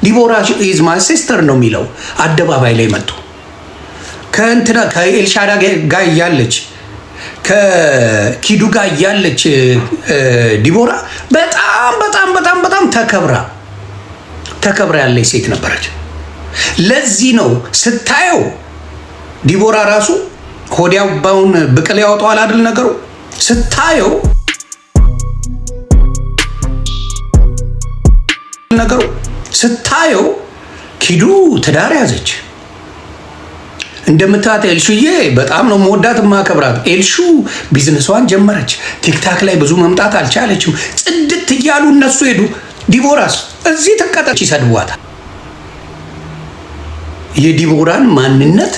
ዲቦራ ኢዝ ማይ ሲስተር ነው የሚለው አደባባይ ላይ መጥቶ ከእንትና ከኤልሻዳ ጋር እያለች ከኪዱ ጋር እያለች ዲቦራ በጣም በጣም በጣም በጣም ተከብራ ያለች ሴት ነበረች። ለዚህ ነው ስታየው ዲቦራ ራሱ ሆዲያባውን ብቅል ያወጣዋል አይደል ነገሩ ስታየው ኪዱ ትዳር ያዘች። እንደምታዩት ኤልሹዬ በጣም ነው መወዳት ማከብራት። ኤልሹ ቢዝነሷን ጀመረች። ቲክታክ ላይ ብዙ መምጣት አልቻለችም። ጽድት እያሉ እነሱ ሄዱ። ዲቦራስ እዚህ ተቀጠች፣ ይሰድቧታል። የዲቦራን ማንነት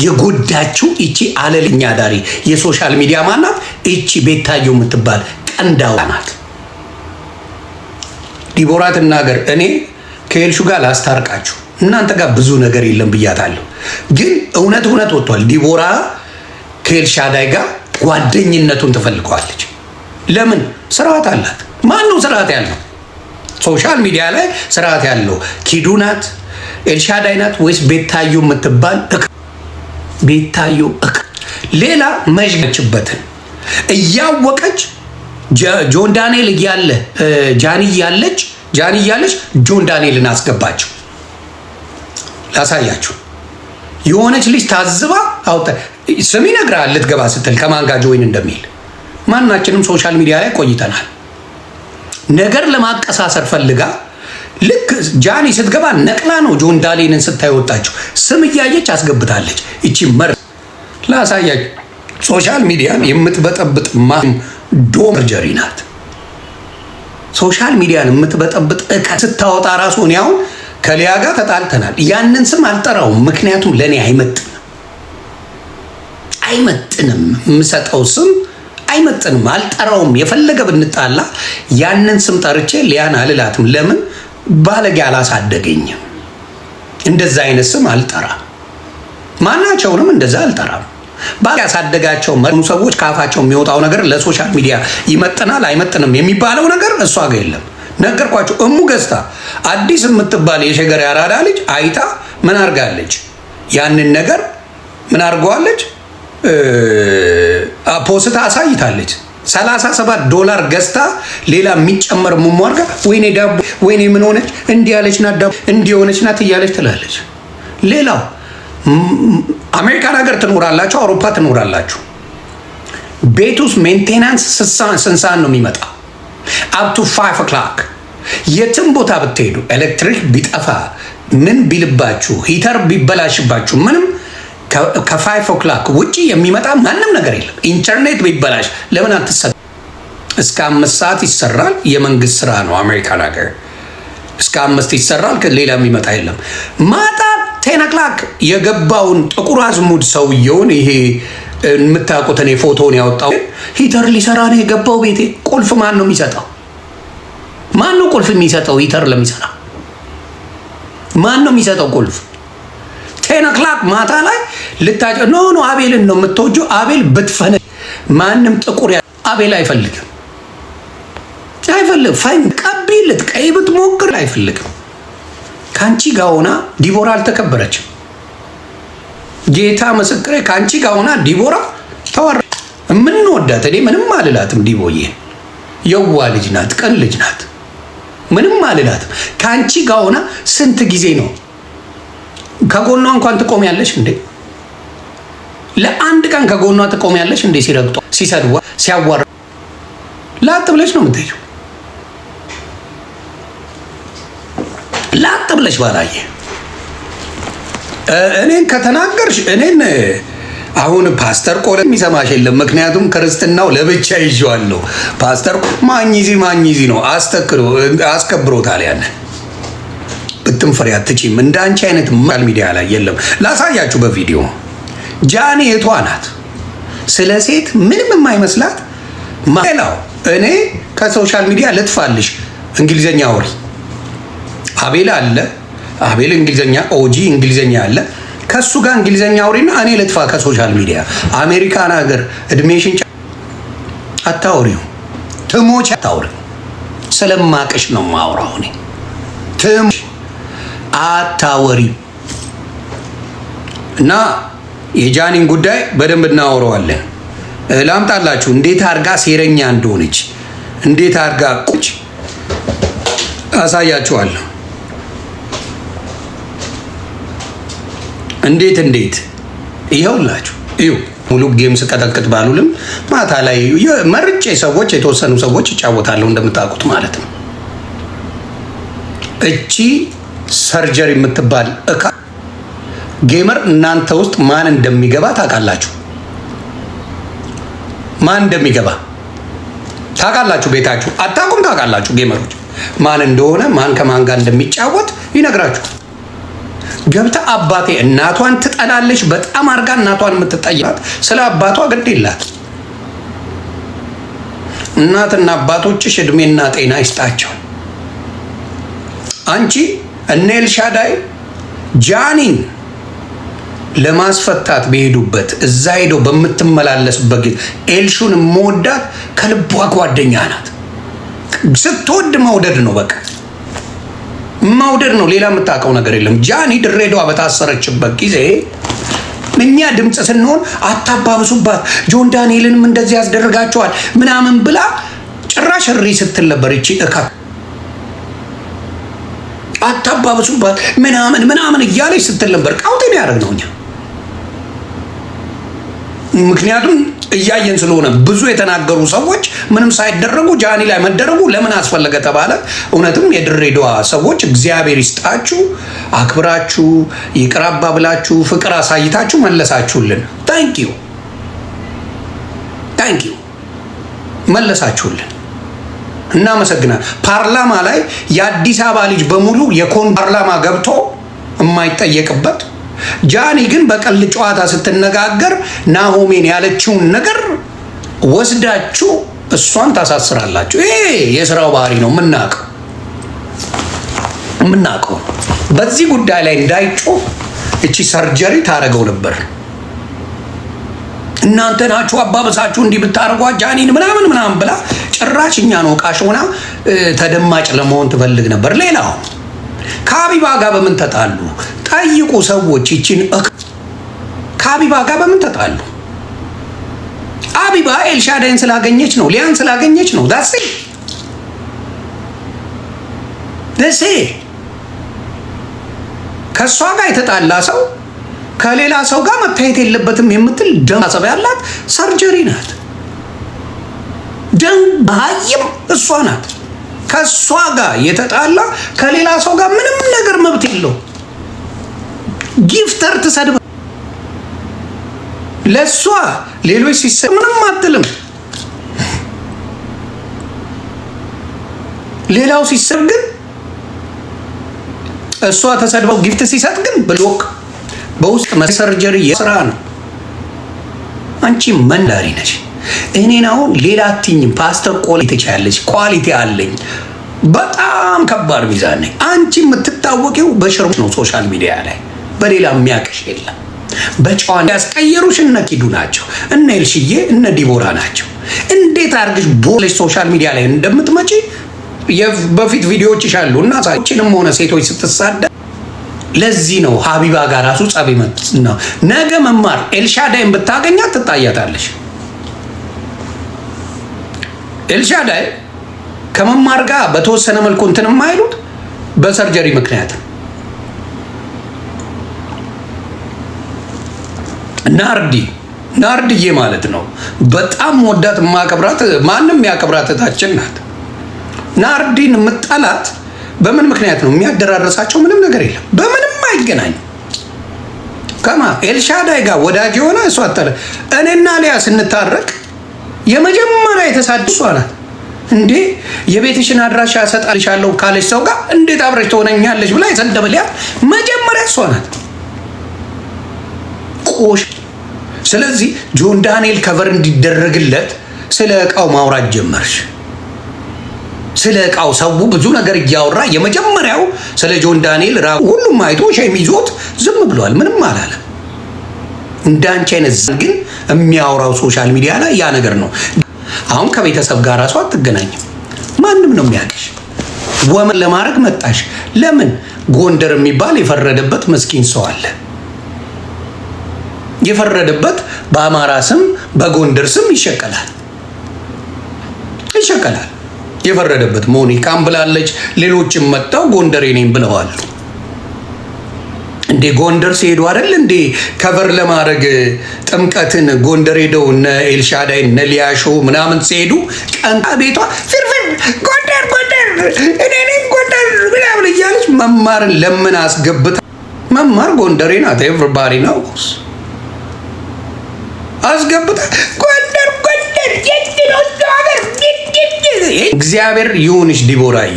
የጎዳችው እቺ አለልኛ ዳሪ የሶሻል ሚዲያ ማናት? እቺ ቤታየው የምትባል ቀንዳዋ ናት። ዲቦራ ትናገር። እኔ ከኤልሹ ጋር ላስታርቃችሁ፣ እናንተ ጋር ብዙ ነገር የለም ብያታለሁ። ግን እውነት ወጥቷል። ዲቦራ ከኤልሻዳይ ጋር ጓደኝነቱን ትፈልገዋለች። ለምን? ስርዓት አላት። ማን ነው ስርዓት ያለው? ሶሻል ሚዲያ ላይ ስርዓት ያለው ኪዱ ናት፣ ኤልሻዳይ ናት ወይስ ቤታየው የምትባል ቤታየው ሌላ መዥገችበትን እያወቀች ጆን ዳንኤል እያለ ጃኒ እያለች ጆን ዳንኤልን አስገባቸው። ላሳያችሁ። የሆነች ልጅ ታዝባ አውጣ ስም ይነግራል ልትገባ ስትል ከማን ጋር ጆይን እንደሚል። ማናችንም ሶሻል ሚዲያ ላይ ቆይተናል። ነገር ለማቀሳሰር ፈልጋ ልክ ጃኒ ስትገባ ነቅላ ነው ጆን ዳንኤልን ስታይ ወጣችሁ። ስም እያየች አስገብታለች። እቺ መር ላሳያችሁ። ሶሻል ሚዲያን የምትበጠብጥ ዶመርጀሪ ናት። ሶሻል ሚዲያን የምትበጠብጥ ስታወጣ ራሱ እኔ አሁን ከሊያ ጋር ተጣልተናል። ያንን ስም አልጠራውም፣ ምክንያቱም ለእኔ አይመጥንም። የምሰጠው ስም አይመጥንም፣ አልጠራውም። የፈለገ ብንጣላ ያንን ስም ጠርቼ ሊያን አልላትም። ለምን? ባለጌ አላሳደገኝም። እንደዛ አይነት ስም አልጠራም። ማናቸውንም እንደዛ አልጠራም። ባል ያሳደጋቸው ሰዎች ካፋቸው የሚወጣው ነገር ለሶሻል ሚዲያ ይመጥናል አይመጥንም የሚባለው ነገር እሷ ጋር የለም። ነገርኳቸው። እሙ ገዝታ አዲስ የምትባል የሸገር ያራዳ ልጅ አይታ ምን አርጋለች? ያንን ነገር ምን አርገዋለች? ፖስታ አሳይታለች። $37 ገዝታ ሌላ የሚጨመር ሙሙ አርጋ ወይኔ ዳቦ ወይኔ ምን ሆነች እንዲህ ያለች ናት ዳቦ እንዲህ ሆነች ናት እያለች ትላለች። ሌላው አሜሪካን ሀገር ትኖራላችሁ፣ አውሮፓ ትኖራላችሁ። ቤት ውስጥ ሜንቴናንስ ስንት ሰዓት ነው የሚመጣው? አፕ ቱ 5 o'clock። የትም ቦታ ብትሄዱ ኤሌክትሪክ ቢጠፋ ምን ቢልባችሁ ሂተር ቢበላሽባችሁ ምንም ከ5 o'clock ውጪ የሚመጣ ማንም ነገር የለም። ኢንተርኔት ቢበላሽ ለምን አትሰራ? እስከ 5 ሰዓት ይሰራል። የመንግስት ስራ ነው አሜሪካን ሀገር። እስከ 5 ይሰራል። ሌላ የሚመጣ የለም። ማታ 10 o'clock የገባውን ጥቁር አዝሙድ ሰውየውን ይሄ የምታውቁት እኔ ፎቶውን ያወጣው ሂተር ሊሰራ ነው የገባው ቤቴ። ቁልፍ ማን ነው የሚሰጠው? ማን ነው ቁልፍ የሚሰጠው? ሂተር ለሚሰራ ማን ነው የሚሰጠው ቁልፍ? 10 o'clock ማታ ላይ ልታጭ ኖ አቤልን ነው የምትወጂው። አቤል ብትፈነ ማንም ጥቁር አቤል አይፈልግም። ፈን ቀቢልት ቀይ ብትሞክር አይፈልግም። ካንቺ ጋር ሆና ዲቦራ አልተከበረችም። ጌታ ምስክሬ፣ ካንቺ ጋር ሆና ዲቦራ ተወራ። የምንወዳት እኔ ምንም አልላትም። ዲቦዬ የዋ ልጅ ናት፣ ቀን ልጅ ናት። ምንም አልላትም። ካንቺ ጋር ሆና ስንት ጊዜ ነው ከጎኗ እንኳን ትቆሚያለሽ እንዴ? ለአንድ ቀን ከጎኗ ትቆሚያለሽ እንዴ? ሲረግጧ፣ ሲሰድዋ፣ ሲያዋራ ላጥ ብለሽ ነው የምትሄጂው። ላጥ ብለሽ ባላየ እኔን ከተናገርሽ እኔን አሁን ፓስተር ቆለ የሚሰማሽ የለም። ምክንያቱም ክርስትናው ለብቻ ይዤዋለሁ። ፓስተር ማኝዚ ነው አስከብሮታል። ያለ ብትንፈሪ አትችይም። እንደ አንቺ አይነት ማል ሚዲያ ላይ የለም። ላሳያችሁ በቪዲዮ ጃኒ እህቷ ናት። ስለ ሴት ምንም የማይመስላት ማላው እኔ ከሶሻል ሚዲያ ልጥፋልሽ። እንግሊዘኛ አውሪ። አቤል አለ። አቤል እንግሊዘኛ ኦጂ እንግሊዘኛ አለ። ከሱ ጋር እንግሊዘኛ አውሪና እኔ ልጥፋ ከሶሻል ሚዲያ። አሜሪካን ሀገር እድሜሽን አታውሪው፣ ትሞች አታውሪ። ስለማቅሽ ነው ማውራው። እኔ አታወሪ እና የጃኒን ጉዳይ በደንብ እናወራዋለን። ላምጣላችሁ እንዴት አርጋ ሴረኛ እንደሆነች እንዴት አርጋ ቁጭ አሳያችኋለሁ። እንዴት ይኸውላችሁ እዩ። ሙሉ ጌም ስቀጠቅጥ ባሉልም ማታ ላይ መርጬ ሰዎች የተወሰኑ ሰዎች ይጫወታሉ እንደምታውቁት ማለት ነው። እቺ ሰርጀሪ የምትባል እካ ጌመር እናንተ ውስጥ ማን እንደሚገባ ታውቃላችሁ? ማን እንደሚገባ ታውቃላችሁ? ቤታችሁ አታውቁም? ታውቃላችሁ? ጌመሮች ማን እንደሆነ ማን ከማን ጋር እንደሚጫወት ይነግራችሁ። ገብታ አባቴ እናቷን ትጠላለች። በጣም አርጋ እናቷን የምትጠይቃት ስለ አባቷ ግድ የላት። እናትና አባቶችሽ እድሜና ጤና ይስጣቸው። አንቺ እነ ኤልሻዳይ ጃኒን ለማስፈታት በሄዱበት እዛ ሄዶ በምትመላለስበት ጊዜ ኤልሹን መወዳት ከልቧ ጓደኛ ናት። ስትወድ መውደድ ነው፣ በቃ መውደድ ነው። ሌላ የምታውቀው ነገር የለም። ጃኒ ድሬዳዋ በታሰረችበት ጊዜ እኛ ድምፅ ስንሆን አታባብሱባት፣ ጆን ዳንኤልንም እንደዚህ ያስደርጋቸዋል ምናምን ብላ ጭራሽ እሪ ስትል ነበር። ይቺ እካ አታባብሱባት ምናምን እያለች ስትል ነበር። ቃውጤን ያደረግ ነው እኛ ምክንያቱም እያየን ስለሆነ ብዙ የተናገሩ ሰዎች ምንም ሳይደረጉ ጃኒ ላይ መደረጉ ለምን አስፈለገ ተባለ። እውነትም የድሬዳዋ ሰዎች እግዚአብሔር ይስጣችሁ፣ አክብራችሁ ይቅራባ ብላችሁ ፍቅር አሳይታችሁ መለሳችሁልን። ታንኪዩ መለሳችሁልን፣ እናመሰግናል። ፓርላማ ላይ የአዲስ አበባ ልጅ በሙሉ የኮን ፓርላማ ገብቶ የማይጠየቅበት ጃኒ ግን በቀል ጨዋታ ስትነጋገር ናሆሜን ያለችውን ነገር ወስዳችሁ እሷን ታሳስራላችሁ። ይሄ የስራው ባህሪ ነው፣ የምናውቀው። በዚህ ጉዳይ ላይ እንዳይጮህ እቺ ሰርጀሪ ታደርገው ነበር። እናንተ ናችሁ አባበሳችሁ እንዲህ ብታረጓት ጃኒን ምናምን ብላ ጭራሽ እኛ ነው ቃሽ ሆና ተደማጭ ለመሆን ትፈልግ ነበር። ሌላው ከአቢባ ጋር በምን ተጣሉ? ጠይቁ ሰዎች። ይችን ከአቢባ ጋር በምን ተጣሉ? አቢባ ኤልሻዳይን ስላገኘች ነው፣ ሊያን ስላገኘች ነው። ዳሴ ከእሷ ጋር የተጣላ ሰው ከሌላ ሰው ጋር መታየት የለበትም የምትል ደም አሰብ ያላት ሰርጀሪ ናት። ደም ባይም እሷ ናት። ከእሷ ጋር የተጣላ ከሌላ ሰው ጋር ምንም ነገር መብት የለው። ጊፍተር ትሰድብ ለሷ ሌሎች ሲሰድ ምንም አትልም። ሌላው ሲሰድ ግን እሷ ተሰድበው ጊፍት ሲሰጥ ግን ብሎክ በውስጥ መሰርጀሪ የስራ ነው። አንቺ መንዳሪ ነሽ። እኔን አሁን ሌላ አትይኝም። ፓስተር ቆሌ ትችያለሽ፣ ኳሊቲ አለኝ፣ በጣም ከባድ ሚዛን ነኝ። አንቺ የምትታወቂው በሽርሙ ነው ሶሻል ሚዲያ ላይ፣ በሌላ የሚያቅሽ የለም። በጨዋን ያስቀየሩሽ እነ ኪዱ ናቸው፣ እነ ኤልሽዬ እነ ዲቦራ ናቸው። እንዴት አድርግሽ ቦለሽ ሶሻል ሚዲያ ላይ እንደምትመጪ በፊት ቪዲዮዎች ይሻሉ እና ሳይችንም ሆነ ሴቶች ስትሳዳ ለዚህ ነው ሀቢባ ጋር ራሱ ጸብ ነው። ነገ መማር ኤልሻዳይን ብታገኛት ትጣያታለሽ። ኤልሻዳይ ከመማር ጋር በተወሰነ መልኩ እንትን የማይሉት በሰርጀሪ ምክንያት ናርድዬ ማለት ነው። በጣም ወዳት ማከብራት፣ ማንም ያከብራት እህታችን ናት። ናርዲን የምጠላት በምን ምክንያት ነው? የሚያደራረሳቸው ምንም ነገር የለም። በምንም አይገናኝ። ከማ ኤልሻዳይ ጋር ወዳጅ የሆነ እሷ አጠለ። እኔና ሊያ ስንታረቅ የመጀመሪያ የተሳደብ እሷ ናት። እንዴ የቤትሽን አድራሻ እሰጥልሻለሁ ካለች ሰው ጋር እንዴት አብረሽ ትሆነኛለች ብላ የሰደበ ሊያ መጀመሪያ እሷ ናት። ቆሽ ስለዚህ ጆን ዳንኤል ከቨር እንዲደረግለት ስለ እቃው ማውራት ጀመርሽ። ስለ እቃው ሰው ብዙ ነገር እያወራ የመጀመሪያው ስለ ጆን ዳንኤል ሁሉም አይቶ ሸም ይዞት ዝም ብሏል። ምንም አላለም። እንዳንቺ አይነት ግን የሚያወራው ሶሻል ሚዲያ ላይ ያ ነገር ነው። አሁን ከቤተሰብ ጋር ራሱ አትገናኝም። ማንም ነው የሚያውቅሽ። ወመን ለማድረግ መጣሽ። ለምን? ጎንደር የሚባል የፈረደበት መስኪን ሰው አለ። የፈረደበት በአማራ ስም በጎንደር ስም ይሸቀላል። የፈረደበት ሞኒካም ብላለች። ሌሎችም መጣው ጎንደሬ ነኝ ብለዋል። እንዴ ጎንደር ሲሄዱ አይደል እንዴ ከቨር ለማድረግ ጥምቀትን ጎንደር ሄደው እነ ኤልሻዳይ እነ ሊያሾ ምናምን ሲሄዱ ቀንታ ቤቷ ፍርፍር ጎንደር እኔ ነኝ ጎንደር ምናምን እያለች መማርን ለምን አስገብታ መማር ጎንደሬ ናት። ኤቭሪባዲ knows አስገብታ ጎንደር እግዚአብሔር ይሁንሽ ዲቦራዬ፣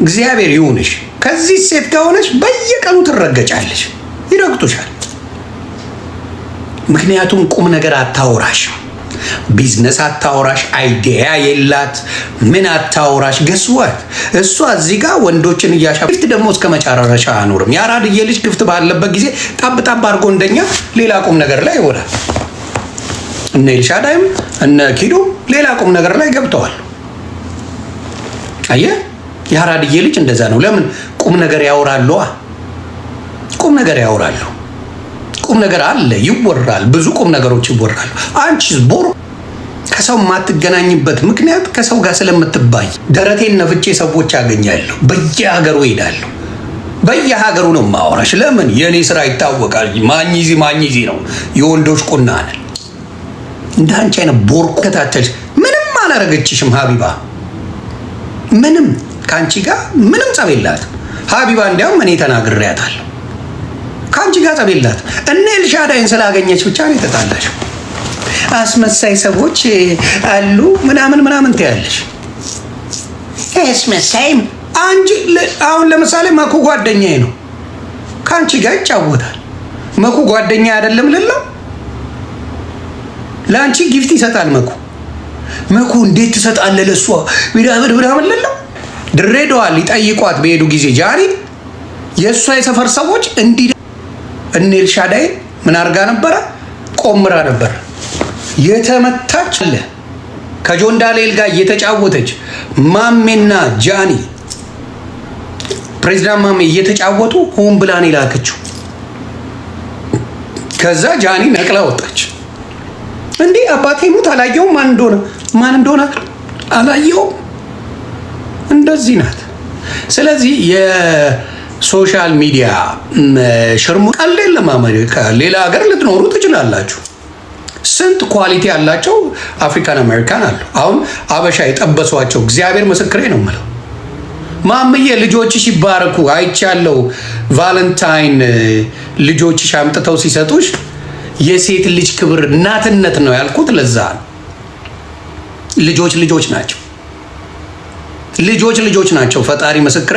እግዚአብሔር ይሁንሽ። ከዚህ ሴት ጋር ሆነሽ በየቀኑ ትረገጫለሽ፣ ይረግጡሻል። ምክንያቱም ቁም ነገር አታወራሽ፣ ቢዝነስ አታወራሽ፣ አይዲያ የላት ምን አታወራሽ። ገስዋት እሷ እዚህ ጋር ወንዶችን ግፍት ደግሞ እስከ መጨረሻ አኖርም። የአራድዬ ልጅ ግፍት ባለበት ጊዜ ጣብ አድርጎ እንደኛ ሌላ ቁም ነገር ላይ ይወራል። እነ ኤልሻዳይም እነ ኪዱ ሌላ ቁም ነገር ላይ ገብተዋል። አየህ የአራድዬ ልጅ እንደዛ ነው። ለምን ቁም ነገር ያወራሉ? ቁም ነገር ያወራሉ። ቁም ነገር አለ፣ ይወራል። ብዙ ቁም ነገሮች ይወራሉ። አንቺስ ቦሮ ከሰው የማትገናኝበት ምክንያት ከሰው ጋር ስለምትባይ ደረቴን ነፍቼ ሰዎች ያገኛለሁ። በየሀገሩ ሄዳለሁ። በየሀገሩ ነው ማወራሽ። ለምን የእኔ ስራ ይታወቃል። ማኝዚ ነው። የወንዶች ቁና ነን። እንደ አንቺ አይነት ቦርኮ ከታተልሽ ምንም አላረገችሽም ሀቢባ። ምንም ከአንቺ ጋር ምንም ጸብ የላትም ሀቢባ። እንዲያውም እኔ ተናግሬያታለሁ። ከአንቺ ጋር ጸብ የላትም። እነ ኤልሻዳይን ስላገኘች ብቻ ነው የተጣላሽው። አስመሳይ ሰዎች አሉ ምናምን ትያለሽ። አስመሳይም አንቺ አሁን ለምሳሌ መኩ ጓደኛዬ ነው፣ ከአንቺ ጋር ይጫወታል። መኩ ጓደኛ አይደለም ልለው ለአንቺ ጊፍት ይሰጣል። መኩ እንዴት ትሰጣለህ ለሷ ምናምን ልለው ድሬዳዋ ሊጠይቋት በሄዱ ጊዜ ጃኒ የእሷ የሰፈር ሰዎች እንዲህ እነ ኤልሻዳይ ምን አድርጋ ነበረ? ቆምራ ነበር የተመታች አለ ከጆን ዳንኤል ጋር እየተጫወተች ማሜና ጃኒ ፕሬዚዳንት ማሜ እየተጫወቱ ሆን ብላን የላከችው። ከዛ ጃኒ ነቅላ ወጣች። እንዴ አባቴ ሙት አላየውም፣ ማን እንደሆነ አላየውም። እንደዚህ ናት። ስለዚህ የሶሻል ሚዲያ ሽርሙ ቀልድ የለም። አሜሪካ ሌላ ሀገር ልትኖሩ ትችላላችሁ። ስንት ኳሊቲ ያላቸው አፍሪካን አሜሪካን አሉ። አሁን አበሻ የጠበሷቸው እግዚአብሔር ምስክሬ ነው የምለው። ማምዬ ልጆችሽ ይባረኩ አይቻለው። ቫለንታይን ልጆችሽ አምጥተው ሲሰጡሽ የሴት ልጅ ክብር እናትነት ነው ያልኩት። ለዛ ልጆች ናቸው። ፈጣሪ ምስክሬ